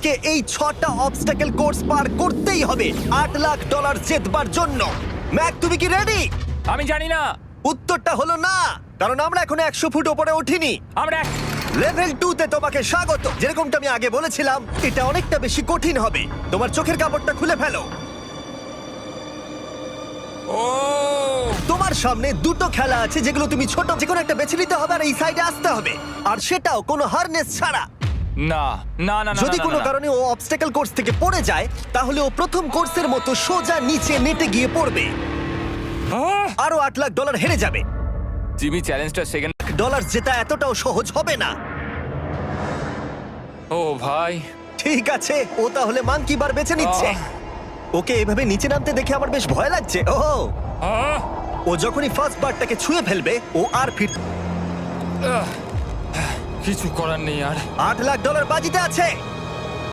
জিমিকে এই 6টা obstacle course পার করতেই হবে $8 লাখ জেতবার জন্য। ম্যাক, তুমি কি রেডি? আমি জানি না। উত্তরটা হলো না, কারণ আমরা এখন 100 ফুট ওপরে উঠিনি। আমরা লেভেল 2 তে তোমাকে স্বাগত। যেরকমটা আমি আগে বলেছিলাম, এটা অনেকটা বেশি কঠিন হবে। তোমার চোখের কাপড়টা খুলে ফেলো। ও তোমার সামনে দুটো খেলা আছে যেগুলো তুমি ছোট যে কোনো একটা বেছে নিতে হবে, আর এই সাইডে আসতে হবে, আর সেটাও কোনো হারনেস ছাড়া। না না না না যদি না, কোনো না, না। কারণে ও অবস্টাকেল কোর্স থেকে পড়ে যায়, তাহলে ও প্রথম কোর্সের মতো সোজা নিচে নেটে গিয়ে পড়বে, আহ! আরো $8 লাখ হেরে যাবে। জিমি চ্যালেঞ্জটা সেকেন্ড। ডলার জেতা এতটাও সহজ হবে না। ও ভাই, ঠিক আছে, ও তাহলে মাঙ্কি বার বেছে নিচ্ছে। ওকে এভাবে নিচে নামতে দেখে আমার বেশ ভয় লাগছে। ও আহ! ও যখনই ফার্স্ট বারটাকে ছুঁয়ে ফেলবে, ও আর ফির আহ! কিছু করার নেই আর। $8 লাখ বাজিতে আছে।